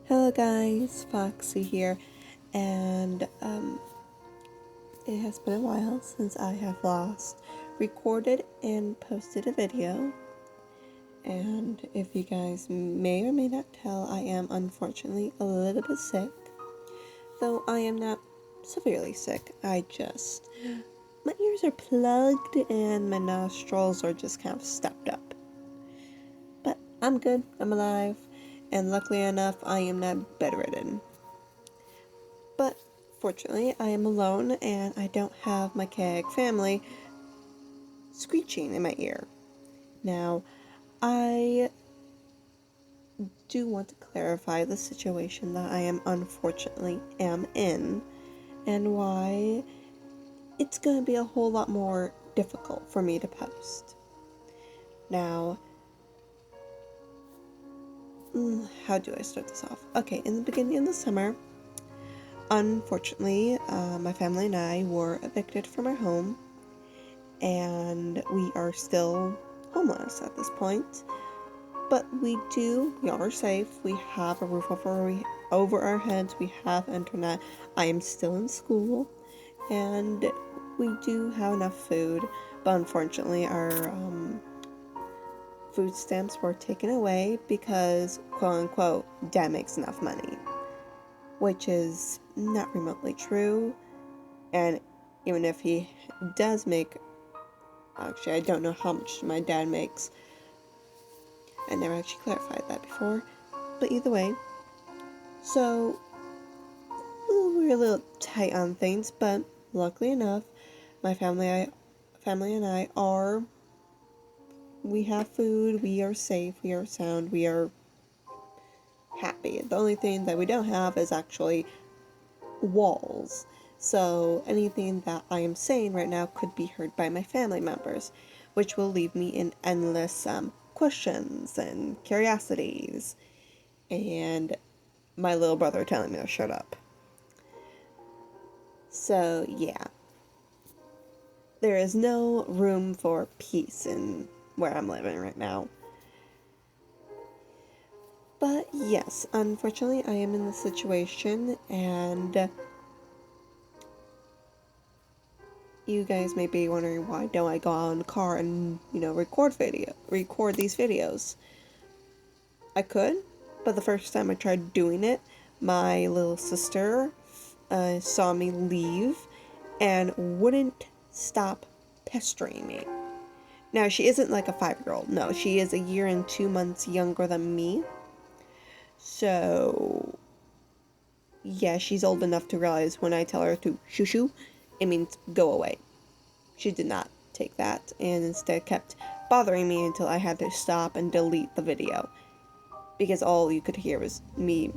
Hello guys, Foxy here, and it has been a while since I have last recorded and posted a video, and if you guys may or may not tell, I am unfortunately a little bit sick, though I am not severely sick. My ears are plugged and my nostrils are just kind of stuffed up. But I'm good, I'm alive, and luckily enough, I am not bedridden. But fortunately, I am alone and I don't have my chaotic family screeching in my ear. Now, I do want to clarify the situation that I am unfortunately in and why it's going to be a whole lot more difficult for me to post. Now, how do I start this off? Okay, in the beginning of the summer, unfortunately, my family and I were evicted from our home, and we are still homeless at this point. But we are safe. We have a roof over our heads. We have internet. I am still in school, and we do have enough food. But unfortunately, our food stamps were taken away because, quote unquote, Dad makes enough money, which is not remotely true. And even if he does make, actually, I don't know how much my dad makes. I never actually clarified that before. But either way, so we're a little tight on things, but luckily enough, my family and I are, we have food, we are safe, we are sound, we are happy. The only thing that we don't have is actually walls. So anything that I am saying right now could be heard by my family members, which will leave me in endless questions and curiosities, and my little brother telling me to shut up. So yeah, there is no room for peace in where I'm living right now. But yes, unfortunately, I am in this situation, and you guys may be wondering, why don't I go out in the car and, record these videos? I could, but the first time I tried doing it, my little sister saw me leave and wouldn't stop pestering me. Now, she isn't like a 5-year-old. No, she is a year and 2 months younger than me. So, yeah, she's old enough to realize when I tell her to shoo-shoo, it means go away. She did not take that and instead kept bothering me until I had to stop and delete the video, because all you could hear was me,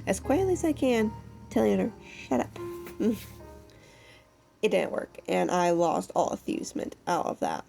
as quietly as I can, telling her, shut up. It didn't work, and I lost all amusement out of that.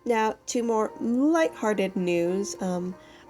Now, to more lighthearted news,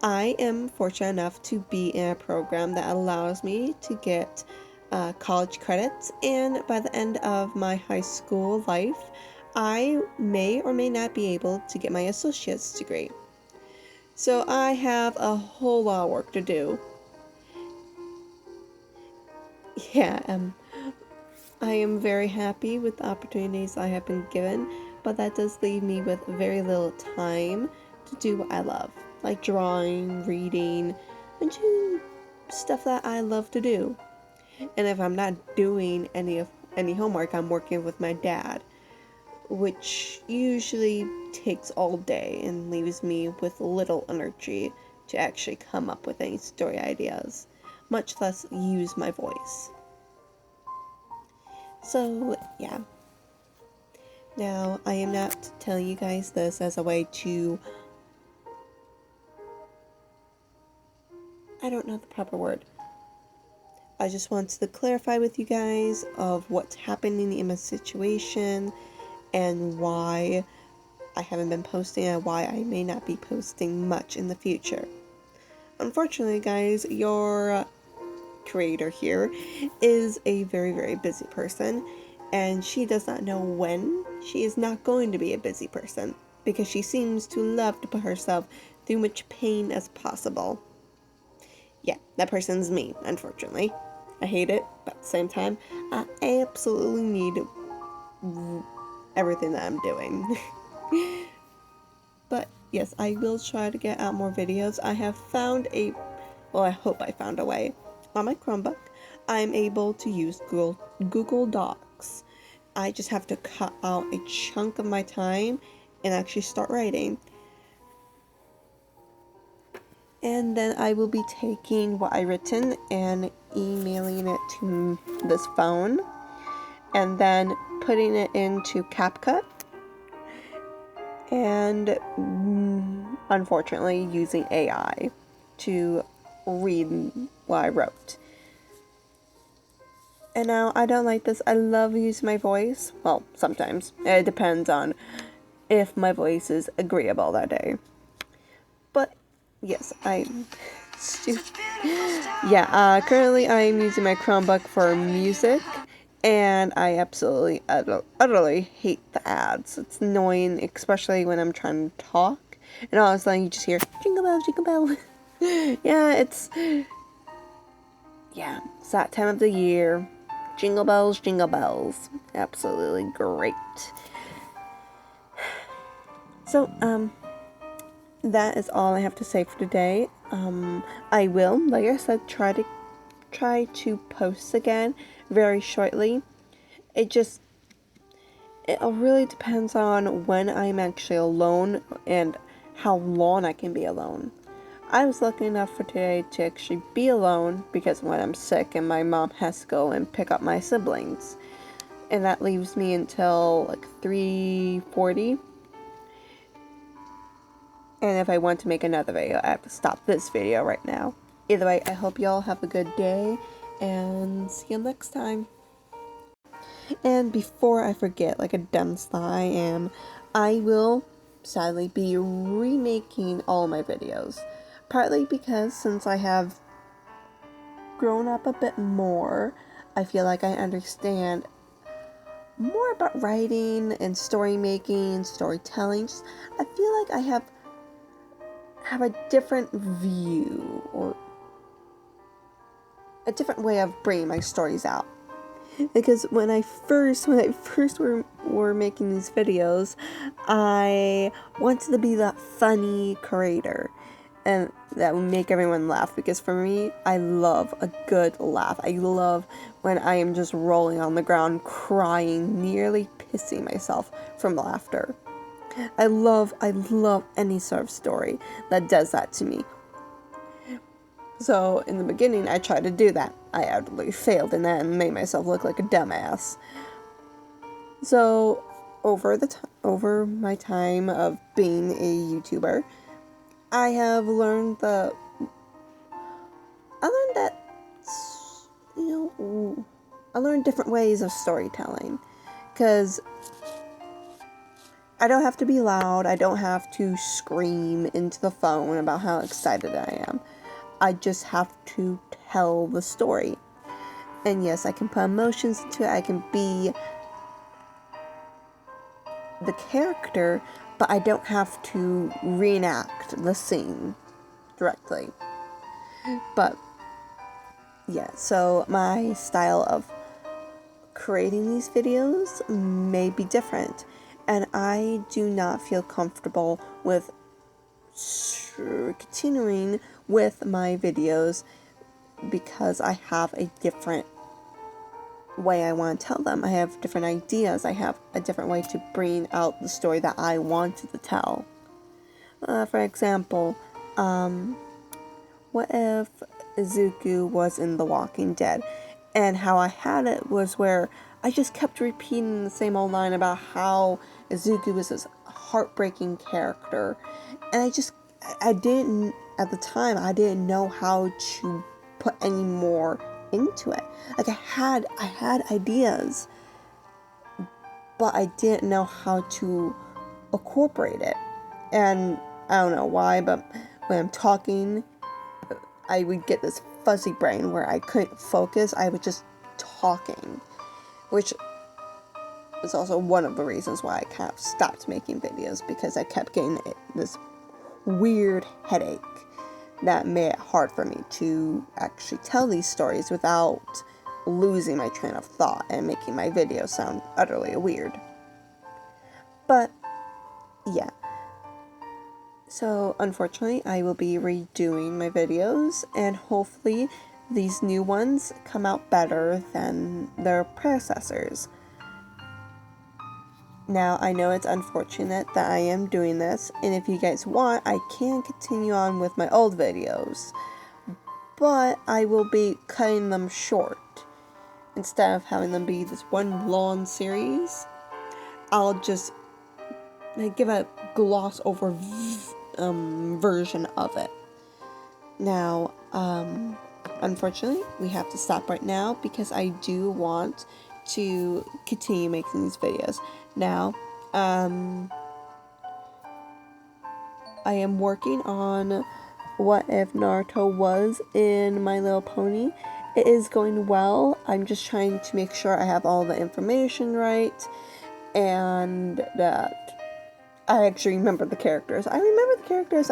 I am fortunate enough to be in a program that allows me to get college credits, and by the end of my high school life, I may or may not be able to get my associate's degree. So I have a whole lot of work to do. Yeah, I am very happy with the opportunities I have been given, but that does leave me with very little time to do what I love, like drawing, reading, and doing stuff that I love to do. And if I'm not doing any homework, I'm working with my dad, which usually takes all day and leaves me with little energy to actually come up with any story ideas, much less use my voice. So, yeah. Now, I am not telling you guys this as a way to, I don't know the proper word. I just wanted to clarify with you guys of what's happening in my situation and why I haven't been posting and why I may not be posting much in the future. Unfortunately, guys, your creator here is a very, very busy person, and she does not know when she is not going to be a busy person, because she seems to love to put herself through much pain as possible. yeah, that person's me, unfortunately. I hate it, but at the same time, I absolutely need everything that I'm doing. But yes, I will try to get out more videos. I have found well, I hope I found a way. On my Chromebook, I'm able to use Google Docs. I just have to cut out a chunk of my time and actually start writing. And then I will be taking what I've written and emailing it to this phone, and then putting it into CapCut, and unfortunately using AI to read what I wrote. And now I don't like this. I love using my voice. Well, sometimes. It depends on if my voice is agreeable that day. But yes, currently I'm using my Chromebook for music, and I absolutely, utterly hate the ads. It's annoying, especially when I'm trying to talk, and all of a sudden you just hear, jingle bell, jingle bell. It's that time of the year. Jingle bells, jingle bells. Absolutely great. So, that is all I have to say for today. I will, like I said, try to post again very shortly. It really depends on when I'm actually alone and how long I can be alone. I was lucky enough for today to actually be alone because when I'm sick and my mom has to go and pick up my siblings. And that leaves me until like 3:40. And if I want to make another video, I have to stop this video right now. Either way, I hope y'all have a good day, and see you next time. And before I forget, like a dumb sly I am, I will sadly be remaking all my videos. Partly because since I have grown up a bit more, I feel like I understand more about writing and story making, storytelling. I feel like I have a different view or a different way of bringing my stories out. Because when I first were making these videos, I wanted to be that funny creator and that would make everyone laugh, because for me, I love a good laugh. I love when I am just rolling on the ground crying, nearly pissing myself from laughter. I love any sort of story that does that to me. So in the beginning, I tried to do that. I utterly failed in that and made myself look like a dumbass. So over my time of being a YouTuber, I have learned that I learned different ways of storytelling, because I don't have to be loud. I don't have to scream into the phone about how excited I am. I just have to tell the story. And yes, I can put emotions into it. I can be the character, but I don't have to reenact the scene directly. But yeah, so my style of creating these videos may be different, and I do not feel comfortable with continuing with my videos because I have a different way I want to tell them. I have different ideas. I have a different way to bring out the story that I wanted to tell. For example, what if Izuku was in The Walking Dead? And how I had it was where I just kept repeating the same old line about how Izuku was this heartbreaking character. And I didn't, at the time, I didn't know how to put any more into it. Like I had ideas, but I didn't know how to incorporate it. And I don't know why, but when I'm talking, I would get this fuzzy brain where I couldn't focus. I was just talking, which is also one of the reasons why I kind of stopped making videos, because I kept getting this weird headache that made it hard for me to actually tell these stories without losing my train of thought and making my video sound utterly weird. But yeah, so unfortunately I will be redoing my videos, and hopefully these new ones come out better than their predecessors. Now, I know it's unfortunate that I am doing this, and if you guys want, I can continue on with my old videos, but I will be cutting them short. Instead of having them be this one long series, I'll just give a gloss over version of it. Now, unfortunately, we have to stop right now because I do want to continue making these videos. Now, I am working on what if Naruto was in My Little Pony. It is going well. I'm just trying to make sure I have all the information right and that I actually remember the characters. I remember the characters,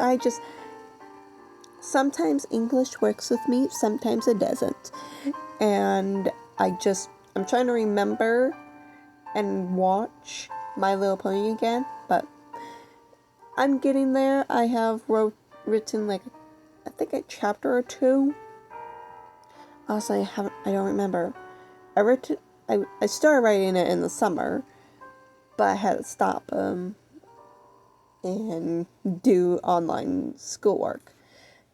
sometimes English works with me, sometimes it doesn't. And I'm trying to remember and watch My Little Pony again, but I'm getting there. I have written I think a chapter or two. Also, I don't remember. I started writing it in the summer, but I had to stop and do online schoolwork.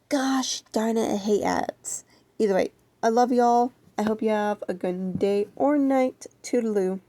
Gosh darn it, I hate ads. Either way, I love y'all. I hope you have a good day or night. Toodaloo.